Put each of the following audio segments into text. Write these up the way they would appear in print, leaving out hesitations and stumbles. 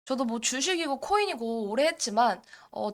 저도 뭐 주식이고 코인이고 오래 했지만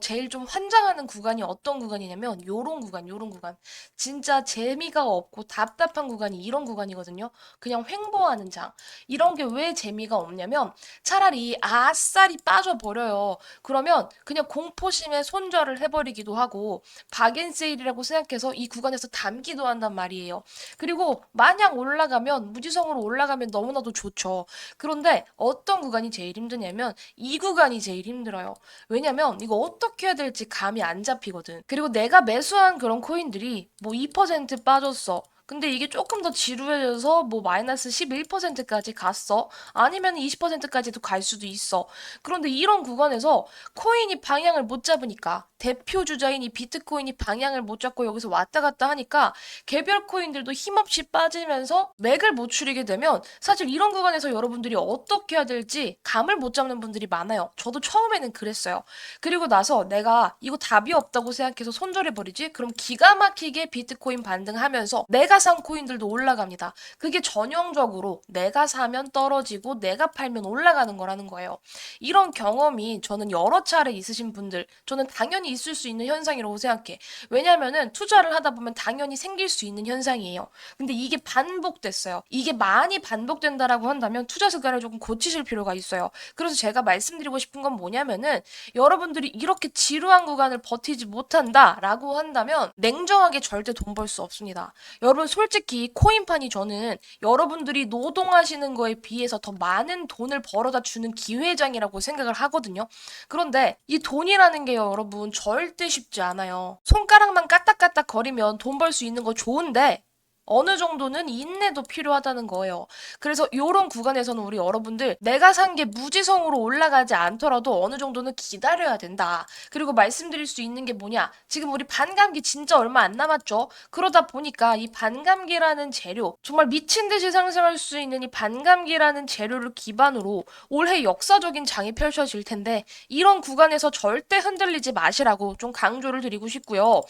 제일 좀 환장하는 구간이 어떤 구간이냐면 요런 구간. 진짜 재미가 없고 답답한 구간이 이런 구간이거든요. 그냥 횡보하는 장. 이런 게 왜 재미가 없냐면 차라리 아싸리 빠져버려요. 그러면 그냥 공포심에 손절을 해버리기도 하고 박앤세일이라고 생각해서 이 구간에서 담기도 한단 말이에요. 그리고 마냥 올라가면 무지성으로 올라가면 너무나도 좋죠. 그런데 어떤 구간이 제일 힘드냐면 이 구간이 제일 힘들어요. 왜냐면 이거 어떻게 해야 될지 감이 안 잡히거든. 그리고 내가 매수한 그런 코인들이 뭐 2% 빠졌어. 근데 이게 조금 더 지루해져서 뭐 마이너스 11%까지 갔어. 아니면 20%까지도 갈 수도 있어. 그런데 이런 구간에서 코인이 방향을 못 잡으니까 대표 주자인 이 비트코인이 방향을 못 잡고 여기서 왔다 갔다 하니까 개별 코인들도 힘없이 빠지면서 맥을 못 추리게 되면 사실 이런 구간에서 여러분들이 어떻게 해야 될지 감을 못 잡는 분들이 많아요. 저도 처음에는 그랬어요. 그리고 나서 내가 이거 답이 없다고 생각해서 손절해버리지? 그럼 기가 막히게 비트코인 반등하면서 내가 산 코인들도 올라갑니다. 그게 전형적으로 내가 사면 떨어지고 내가 팔면 올라가는 거라는 거예요. 이런 경험이 저는 여러 차례 있으신 분들, 저는 당연히 있을 수 있는 현상이라고 생각해. 왜냐면은 투자를 하다 보면 당연히 생길 수 있는 현상이에요. 근데 이게 반복됐어요. 이게 많이 반복된다라고 한다면 투자 습관을 조금 고치실 필요가 있어요. 그래서 제가 말씀드리고 싶은 건 뭐냐면은 여러분들이 이렇게 지루한 구간을 버티지 못한다라고 한다면 냉정하게 절대 돈 벌 수 없습니다. 여러분 솔직히 코인판이 저는 여러분들이 노동하시는 거에 비해서 더 많은 돈을 벌어다 주는 기회장이라고 생각을 하거든요. 그런데 이 돈이라는 게요, 여러분 절대 쉽지 않아요. 손가락만 까딱까딱 거리면 돈 벌 수 있는 거 좋은데 어느 정도는 인내도 필요하다는 거예요. 그래서 이런 구간에서는 우리 여러분들 내가 산 게 무지성으로 올라가지 않더라도 어느 정도는 기다려야 된다. 그리고 말씀드릴 수 있는 게 뭐냐? 지금 우리 반감기 진짜 얼마 안 남았죠? 그러다 보니까 이 반감기라는 재료, 정말 미친 듯이 상승할 수 있는 이 반감기라는 재료를 기반으로 올해 역사적인 장이 펼쳐질 텐데 이런 구간에서 절대 흔들리지 마시라고 좀 강조를 드리고 싶고요.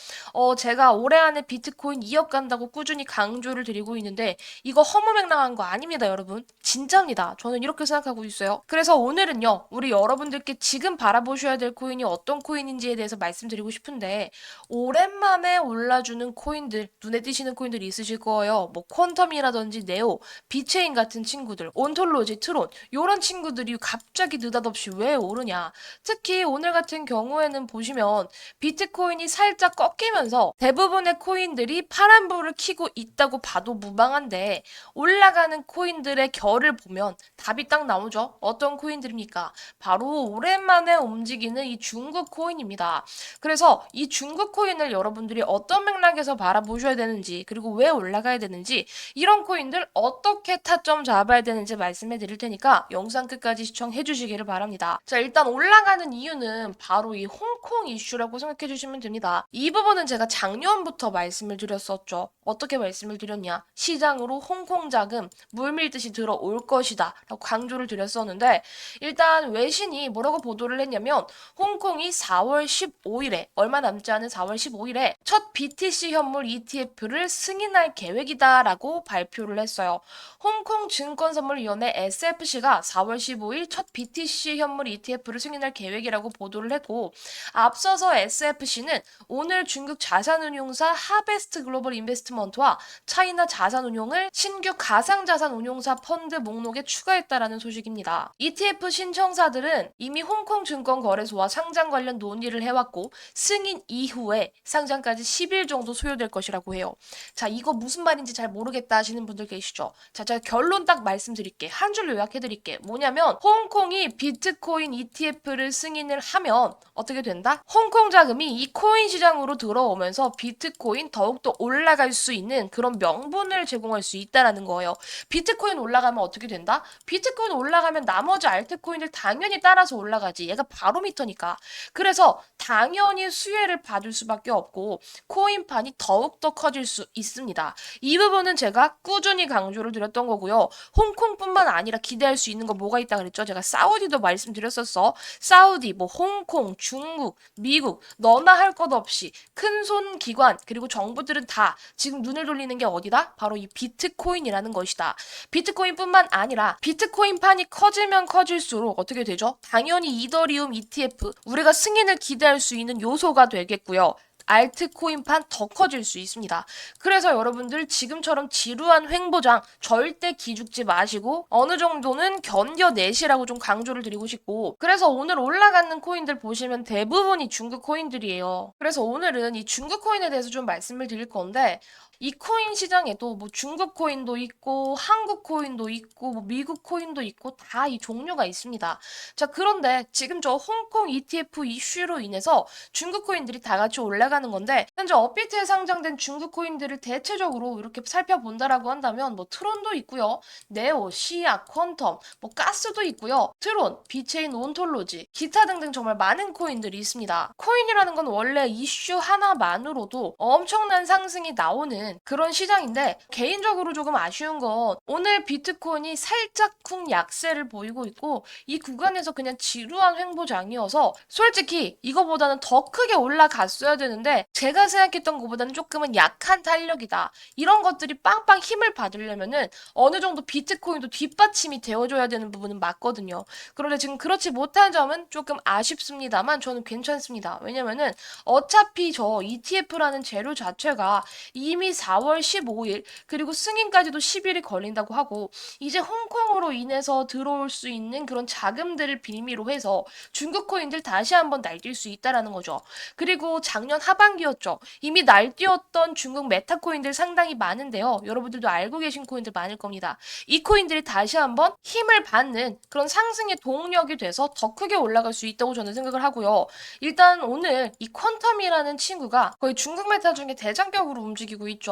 제가 올해 안에 비트코인 2억 간다고 꾸준히 강조를 드리고 있는데 이거 허무맹랑한 거 아닙니다, 여러분. 진짜입니다. 저는 이렇게 생각하고 있어요. 그래서 오늘은요, 우리 여러분들께 지금 바라보셔야 될 코인이 어떤 코인인지에 대해서 말씀드리고 싶은데 오랜만에 올라주는 코인들, 눈에 띄시는 코인들이 있으실 거예요. 뭐 퀀텀이라든지 네오, 비체인 같은 친구들, 온톨로지, 트론 이런 친구들이 갑자기 느닷없이 왜 오르냐. 특히 오늘 같은 경우에는 보시면 비트코인이 살짝 꺾이면서 대부분의 코인들이 파란불을 켜고 있다고 봐도 무방한데 올라가는 코인들의 결을 보면 답이 딱 나오죠. 어떤 코인들입니까? 바로 오랜만에 움직이는 이 중국 코인입니다. 그래서 이 중국 코인을 여러분들이 어떤 맥락에서 바라보셔야 되는지 그리고 왜 올라가야 되는지 이런 코인들 어떻게 타점 잡아야 되는지 말씀해 드릴 테니까 영상 끝까지 시청해 주시기를 바랍니다. 자, 일단 올라가는 이유는 바로 이 홍콩 이슈라고 생각해 주시면 됩니다. 이 부분은 제가 작년부터 말씀을 드렸었죠. 어떻게 말씀을 드렸냐? 시장으로 홍콩 자금 물밀듯이 들어올 것이다 라고 강조를 드렸었는데 일단 외신이 뭐라고 보도를 했냐면 홍콩이 4월 15일에 얼마 남지 않은 4월 15일에 첫 BTC 현물 ETF를 승인할 계획이다라고 발표를 했어요. 홍콩증권선물위원회 SFC가 4월 15일 첫 BTC 현물 ETF를 승인할 계획이라고 보도를 했고 앞서서 SFC는 오늘 중국 자산운용사 하베스트 글로벌 인베스트먼트와 차이나 자산운용을 신규 가상자산운용사 펀드 목록에 추가했다라는 소식입니다. ETF 신청사들은 이미 홍콩 증권거래소와 상장 관련 논의를 해왔고 승인 이후에 상장까지 10일 정도 소요될 것이라고 해요. 자, 이거 무슨 말인지 잘 모르겠다 하시는 분들 계시죠? 자, 제가 결론 딱 말씀드릴게. 한 줄로 요약해드릴게. 뭐냐면 홍콩이 비트코인 ETF를 승인을 하면 어떻게 된다? 홍콩 자금이 이 코인 시장으로 들어오면서 비트코인 더욱더 올라갈 수 있는 그런 명분을 제공할 수 있다라는 거예요. 비트코인 올라가면 어떻게 된다? 비트코인 올라가면 나머지 알트코인들 당연히 따라서 올라가지. 얘가 바로미터니까. 그래서 당연히 수혜를 받을 수밖에 없고 코인판이 더욱더 커질 수 있습니다. 이 부분은 제가 꾸준히 강조를 드렸던 거고요. 홍콩뿐만 아니라 기대할 수 있는 거 뭐가 있다 그랬죠? 제가 사우디도 말씀드렸었어. 사우디, 뭐 홍콩, 중국, 미국 너나 할 것 없이 큰 손 기관 그리고 정부들은 다 지금 눈을 돌리는 있는 게 어디다? 바로 이 비트코인이라는 것이다. 비트코인뿐만 아니라 비트코인판이 커지면 커질수록 어떻게 되죠? 당연히 이더리움 ETF, 우리가 승인을 기대할 수 있는 요소가 되겠고요. 알트코인판 더 커질 수 있습니다. 그래서 여러분들 지금처럼 지루한 횡보장 절대 기죽지 마시고 어느 정도는 견뎌내시라고 좀 강조를 드리고 싶고, 그래서 오늘 올라가는 코인들 보시면 대부분이 중국 코인들이에요. 그래서 오늘은 이 중국 코인에 대해서 좀 말씀을 드릴 건데, 이 코인 시장에도 뭐 중국 코인도 있고 한국 코인도 있고 뭐 미국 코인도 있고 다 이 종류가 있습니다. 자, 그런데 지금 저 홍콩 ETF 이슈로 인해서 중국 코인들이 다 같이 올라가는 건데, 현재 업비트에 상장된 중국 코인들을 대체적으로 이렇게 살펴본다라고 한다면 뭐 트론도 있고요. 네오, 시아, 퀀텀, 뭐 가스도 있고요. 트론, 비체인 온톨로지, 기타 등등 정말 많은 코인들이 있습니다. 코인이라는 건 원래 이슈 하나만으로도 엄청난 상승이 나오는 그런 시장인데, 개인적으로 조금 아쉬운 건 오늘 비트코인이 살짝쿵 약세를 보이고 있고 이 구간에서 그냥 지루한 횡보장이어서 솔직히 이거보다는 더 크게 올라갔어야 되는데 제가 생각했던 것보다는 조금은 약한 탄력이다. 이런 것들이 빵빵 힘을 받으려면은 어느 정도 비트코인도 뒷받침이 되어줘야 되는 부분은 맞거든요. 그런데 지금 그렇지 못한 점은 조금 아쉽습니다만 저는 괜찮습니다. 왜냐면은 어차피 저 ETF라는 재료 자체가 이미 4월 15일 그리고 승인까지도 10일이 걸린다고 하고, 이제 홍콩으로 인해서 들어올 수 있는 그런 자금들을 빌미로 해서 중국 코인들 다시 한번 날뛸 수 있다라는 거죠. 그리고 작년 하반기였죠. 이미 날뛰었던 중국 메타 코인들 상당히 많은데요. 여러분들도 알고 계신 코인들 많을 겁니다. 이 코인들이 다시 한번 힘을 받는 그런 상승의 동력이 돼서 더 크게 올라갈 수 있다고 저는 생각을 하고요. 일단 오늘 이 퀀텀이라는 친구가 거의 중국 메타 중에 대장격으로 움직이고 있죠.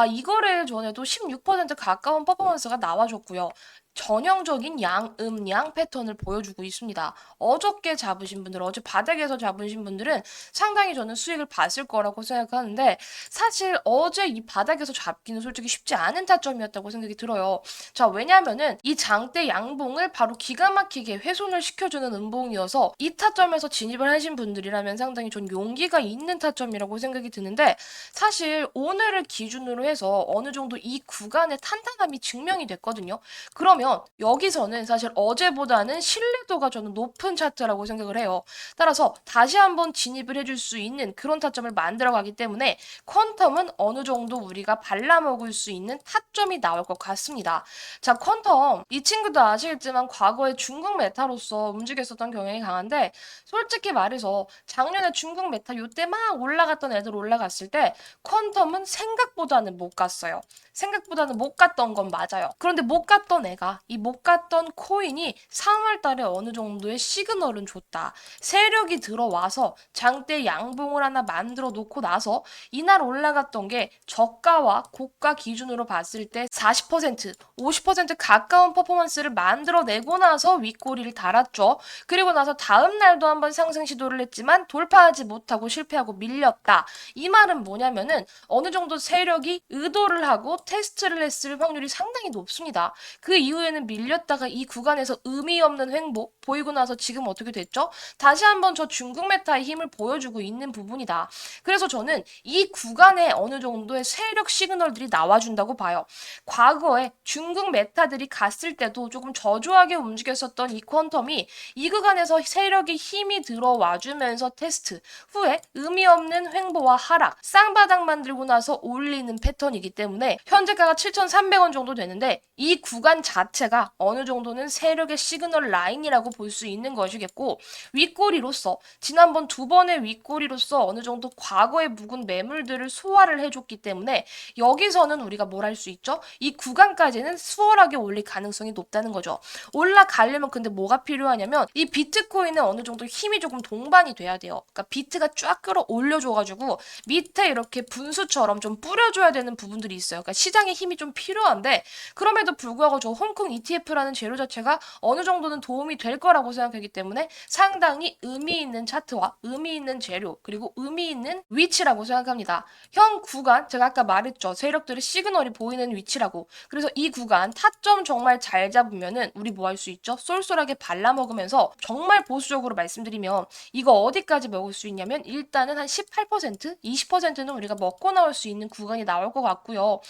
이거를 전에도 16% 가까운 퍼포먼스가 나와줬고요. 전형적인 양음양 패턴을 보여주고 있습니다. 어저께 잡으신 분들, 어제 바닥에서 잡으신 분들은 상당히 저는 수익을 봤을 거라고 생각하는데, 사실 어제 이 바닥에서 잡기는 솔직히 쉽지 않은 타점이었다고 생각이 들어요. 자, 왜냐면은 이 장대 양봉을 바로 기가 막히게 훼손을 시켜주는 음봉이어서 이 타점에서 진입을 하신 분들이라면 상당히 전 용기가 있는 타점이라고 생각이 드는데, 사실 오늘을 기준으로 해서 어느 정도 이 구간의 탄탄함이 증명이 됐거든요. 그러면 여기서는 사실 어제보다는 신뢰도가 저는 높은 차트라고 생각을 해요. 따라서 다시 한번 진입을 해줄 수 있는 그런 타점을 만들어 가기 때문에 퀀텀은 어느 정도 우리가 발라먹을 수 있는 타점이 나올 것 같습니다. 자, 퀀텀 이 친구도 아시겠지만 과거에 중국 메타로서 움직였었던 경향이 강한데, 솔직히 말해서 작년에 중국 메타 요때 막 올라갔던 애들 올라갔을 때 퀀텀은 생각보다는 못 갔어요. 생각보다는 못 갔던 건 맞아요. 그런데 못 갔던 애가, 이 못 갔던 코인이 3월 달에 어느 정도의 시그널은 줬다. 세력이 들어와서 장대 양봉을 하나 만들어 놓고 나서 이날 올라갔던 게 저가와 고가 기준으로 봤을 때 40%, 50% 가까운 퍼포먼스를 만들어내고 나서 윗꼬리를 달았죠. 그리고 나서 다음 날도 한번 상승 시도를 했지만 돌파하지 못하고 실패하고 밀렸다. 이 말은 뭐냐면은 어느 정도 세력이 의도를 하고 테스트를 했을 확률이 상당히 높습니다. 그 이후에는 밀렸다가 이 구간에서 의미 없는 횡보 보이고 나서 지금 어떻게 됐죠? 다시 한번 저 중국 메타의 힘을 보여주고 있는 부분이다. 그래서 저는 이 구간에 어느 정도의 세력 시그널들이 나와준다고 봐요. 과거에 중국 메타들이 갔을 때도 조금 저조하게 움직였었던 이 퀀텀이 이 구간에서 세력이 힘이 들어와주면서 테스트 후에 의미 없는 횡보와 하락, 쌍바닥 만들고 나서 올리는 패턴이기 때문에 현재가가 7,300원 정도 되는데 이 구간 자체가 어느 정도는 세력의 시그널 라인이라고 볼 수 있는 것이겠고, 윗꼬리로서 지난번 두 번의 윗꼬리로서 어느 정도 과거의 묵은 매물들을 소화를 해줬기 때문에 여기서는 우리가 뭘 할 수 있죠? 이 구간까지는 수월하게 올릴 가능성이 높다는 거죠. 올라가려면 근데 뭐가 필요하냐면 이 비트코인에 어느 정도 힘이 조금 동반이 돼야 돼요. 그러니까 비트가 쫙 끌어올려줘가지고 밑에 이렇게 분수처럼 좀 뿌려줘야 되는 부분들이 있어요. 그러니까 시장의 힘이 좀 필요한데, 그럼에도 불구하고 저 홍콩 홍콩 ETF라는 재료 자체가 어느 정도는 도움이 될 거라고 생각하기 때문에 상당히 의미 있는 차트와 의미 있는 재료 그리고 의미 있는 위치라고 생각합니다. 현 구간 제가 아까 말했죠. 세력들의 시그널이 보이는 위치라고. 그래서 이 구간 타점 정말 잘 잡으면은 우리 뭐 할 수 있죠? 쏠쏠하게 발라먹으면서 정말 보수적으로 말씀드리면 이거 어디까지 먹을 수 있냐면 일단은 한 18%, 20%는 우리가 먹고 나올 수 있는 구간이 나올 것 같고요.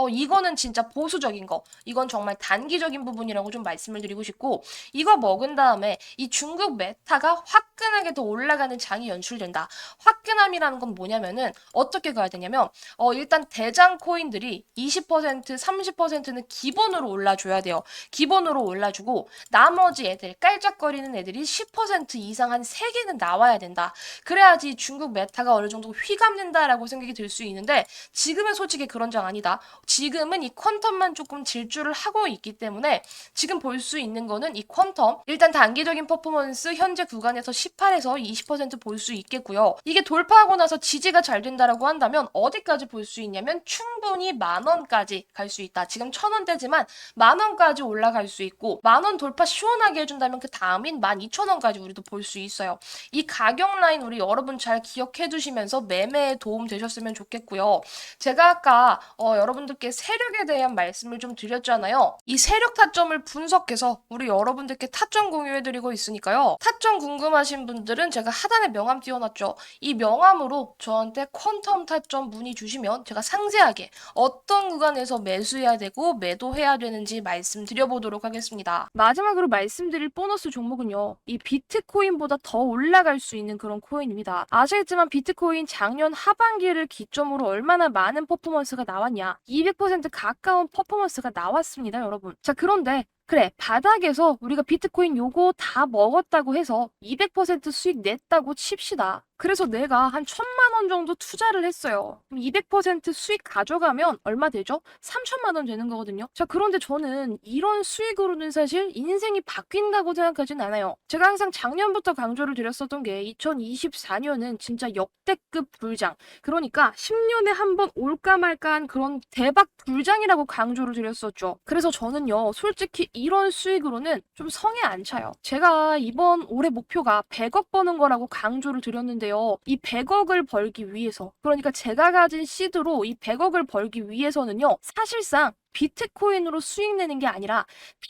이거는 진짜 보수적인 거. 이건 정말 단기적인 부분이라고 좀 말씀을 드리고 싶고 이거 먹은 다음에 이 중국 메타가 화끈하게 더 올라가는 장이 연출된다. 화끈함이라는 건 뭐냐면은 어떻게 가야 되냐면 일단 대장 코인들이 20%, 30%는 기본으로 올라줘야 돼요. 기본으로 올라주고 나머지 애들 깔짝거리는 애들이 10% 이상 한 3개는 나와야 된다. 그래야지 중국 메타가 어느 정도 휘감는다라고 생각이 들 수 있는데 지금은 솔직히 그런 장 아니다. 지금은 이 퀀텀만 조금 질주를 하고 있기 때문에 지금 볼 수 있는 거는 이 퀀텀 일단 단기적인 퍼포먼스 현재 구간에서 18에서 20% 볼 수 있겠고요. 이게 돌파하고 나서 지지가 잘 된다라고 한다면 어디까지 볼 수 있냐면 충분히 10,000원까지 갈 수 있다. 지금 1,000원대지만 10,000원까지 올라갈 수 있고 10,000원 돌파 시원하게 해준다면 그 다음인 12,000원까지 우리도 볼 수 있어요. 이 가격 라인 우리 여러분 잘 기억해 두시면서 매매에 도움 되셨으면 좋겠고요. 제가 아까 여러분들께 세력에 대한 말씀을 좀 드렸잖아요. 이 세력 타점을 분석해서 우리 여러분들께 타점 공유해드리고 있으니까요. 타점 궁금하신 분들은 제가 하단에 명함 띄워놨죠. 이 명함으로 저한테 퀀텀 타점 문의 주시면 제가 상세하게 어떤 구간에서 매수해야 되고 매도해야 되는지 말씀드려보도록 하겠습니다. 마지막으로 말씀드릴 보너스 종목은요. 이 비트코인보다 더 올라갈 수 있는 그런 코인입니다. 아시겠지만 비트코인 작년 하반기를 기점으로 얼마나 많은 퍼포먼스가 나왔냐. 200% 가까운 퍼포먼스가 나왔습니다, 여러분. 자, 그런데 그래, 바닥에서 우리가 비트코인 요거 다 먹었다고 해서 200% 수익 냈다고 칩시다. 그래서 내가 한 1,000만 원 정도 투자를 했어요. 그럼 200% 수익 가져가면 얼마 되죠? 3,000만 원 되는 거거든요. 자, 그런데 저는 이런 수익으로는 사실 인생이 바뀐다고 생각하진 않아요. 제가 항상 작년부터 강조를 드렸었던 게 2024년은 진짜 역대급 불장. 그러니까 10년에 한 번 올까 말까한 그런 대박 불장이라고 강조를 드렸었죠. 그래서 저는요, 솔직히 이런 수익으로는 좀 성에 안 차요. 제가 이번 올해 목표가 100억 버는 거라고 강조를 드렸는데요. 이 100억을 벌기 위해서, 그러니까 제가 가진 시드로 이 100억을 벌기 위해서는요, 사실상 비트코인으로 수익 내는 게 아니라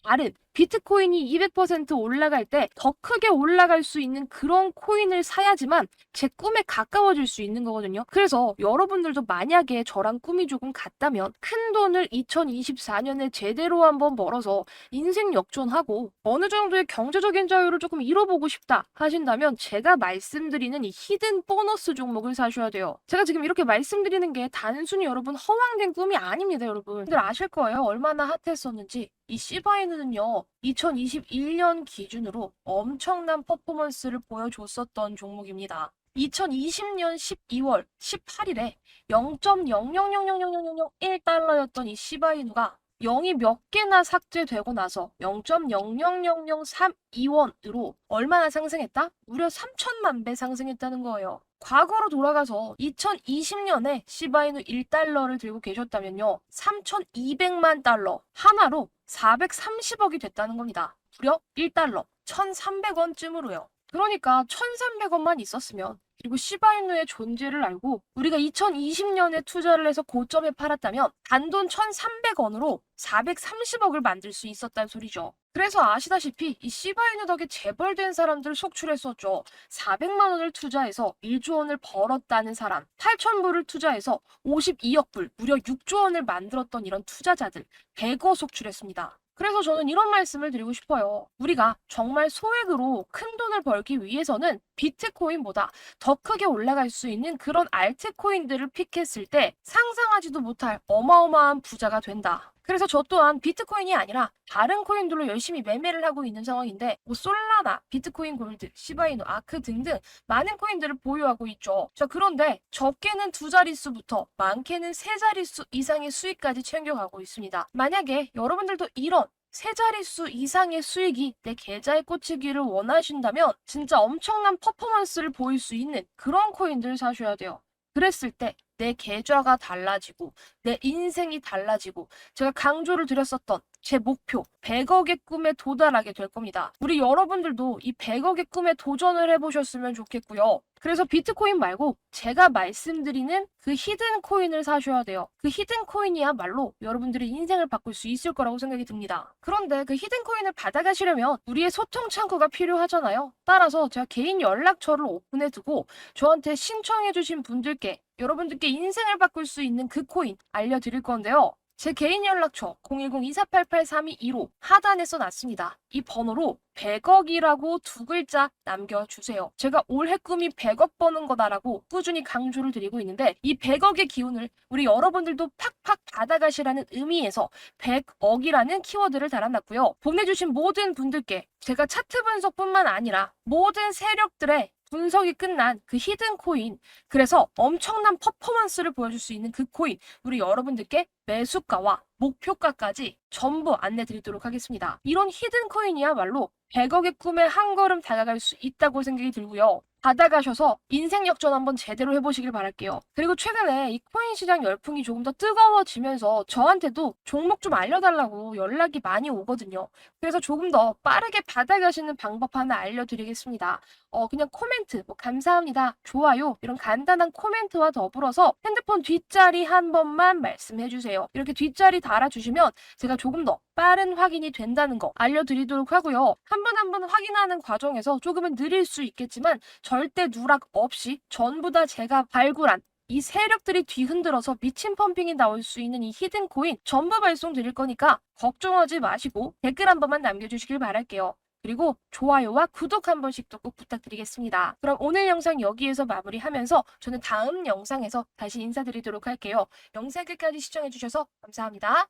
다른 비트코인이 200% 올라갈 때 더 크게 올라갈 수 있는 그런 코인을 사야지만 제 꿈에 가까워질 수 있는 거거든요. 그래서 여러분들도 만약에 저랑 꿈이 조금 같다면 큰 돈을 2024년에 제대로 한번 벌어서 인생 역전하고 어느 정도의 경제적인 자유를 조금 이뤄보고 싶다 하신다면 제가 말씀드리는 이 히든 보너스 종목을 사셔야 돼요. 제가 지금 이렇게 말씀드리는 게 단순히 여러분 허황된 꿈이 아닙니다, 여러분. 여러분들 아실 거예요. 얼마나 핫했었는지. 이 시바이누는요, 2021년 기준으로 엄청난 퍼포먼스를 보여줬었던 종목입니다. 2020년 12월 18일에 0.0000001달러였던 이 시바이누가 0이 몇 개나 삭제되고 나서 0.00003.2원으로 얼마나 상승했다? 무려 3천만 배 상승했다는 거예요. 과거로 돌아가서 2020년에 시바이누 1달러를 들고 계셨다면요. 3,200만 달러 하나로 430억이 됐다는 겁니다. 무려 1달러 1,300원쯤으로요. 그러니까 1,300원만 있었으면 그리고 시바이누의 존재를 알고 우리가 2020년에 투자를 해서 고점에 팔았다면 단돈 1,300원으로 430억을 만들 수 있었다는 소리죠. 그래서 아시다시피 이 시바이누 덕에 재벌된 사람들 속출했었죠. 400만 원을 투자해서 1조 원을 벌었다는 사람, 8,000불을 투자해서 52억 불, 무려 6조 원을 만들었던 이런 투자자들 100억 속출했습니다. 그래서 저는 이런 말씀을 드리고 싶어요. 우리가 정말 소액으로 큰 돈을 벌기 위해서는 비트코인보다 더 크게 올라갈 수 있는 그런 알트코인들을 픽했을 때 상상하지도 못할 어마어마한 부자가 된다. 그래서 저 또한 비트코인이 아니라 다른 코인들로 열심히 매매를 하고 있는 상황인데 뭐 솔라나, 비트코인 골드, 시바이누, 아크 등등 많은 코인들을 보유하고 있죠. 자, 그런데 적게는 2자릿수부터 많게는 3자릿수 이상의 수익까지 챙겨가고 있습니다. 만약에 여러분들도 이런 3자릿수 이상의 수익이 내 계좌에 꽂히기를 원하신다면 진짜 엄청난 퍼포먼스를 보일 수 있는 그런 코인들을 사셔야 돼요. 그랬을 때 내 계좌가 달라지고 내 인생이 달라지고 제가 강조를 드렸었던 제 목표 100억의 꿈에 도달하게 될 겁니다. 우리 여러분들도 이 100억의 꿈에 도전을 해보셨으면 좋겠고요. 그래서 비트코인 말고 제가 말씀드리는 그 히든 코인을 사셔야 돼요. 그 히든 코인이야말로 여러분들의 인생을 바꿀 수 있을 거라고 생각이 듭니다. 그런데 그 히든 코인을 받아가시려면 우리의 소통 창구가 필요하잖아요. 따라서 제가 개인 연락처를 오픈해두고 저한테 신청해주신 분들께 여러분들께 인생을 바꿀 수 있는 그 코인 알려드릴 건데요. 제 개인 연락처 010-2488-3225 하단에 써놨습니다. 이 번호로 100억이라고 두 글자 남겨주세요. 제가 올해 꿈이 100억 버는 거다라고 꾸준히 강조를 드리고 있는데 이 100억의 기운을 우리 여러분들도 팍팍 받아가시라는 의미에서 100억이라는 키워드를 달아놨고요. 보내주신 모든 분들께 제가 차트 분석뿐만 아니라 모든 세력들의 분석이 끝난 그 히든 코인, 그래서 엄청난 퍼포먼스를 보여줄 수 있는 그 코인, 우리 여러분들께 매수가와 목표가까지 전부 안내 드리도록 하겠습니다. 이런 히든 코인이야말로 100억의 꿈에 한 걸음 다가갈 수 있다고 생각이 들고요. 받아가셔서 인생 역전 한번 제대로 해보시길 바랄게요. 그리고 최근에 이 코인 시장 열풍이 조금 더 뜨거워지면서 저한테도 종목 좀 알려달라고 연락이 많이 오거든요. 그래서 조금 더 빠르게 받아가시는 방법 하나 알려드리겠습니다. 그냥 코멘트, 뭐 감사합니다, 좋아요 이런 간단한 코멘트와 더불어서 핸드폰 뒷자리 한 번만 말씀해주세요. 이렇게 뒷자리 달아주시면 제가 조금 더 빠른 확인이 된다는 거 알려드리도록 하고요. 한 번 한 번 확인하는 과정에서 조금은 느릴 수 있겠지만 절대 누락 없이 전부 다 제가 발굴한 이 세력들이 뒤흔들어서 미친 펌핑이 나올 수 있는 이 히든 코인 전부 발송 드릴 거니까 걱정하지 마시고 댓글 한 번만 남겨주시길 바랄게요. 그리고 좋아요와 구독 한 번씩도 꼭 부탁드리겠습니다. 그럼 오늘 영상 여기에서 마무리하면서 저는 다음 영상에서 다시 인사드리도록 할게요. 영상 끝까지 시청해주셔서 감사합니다.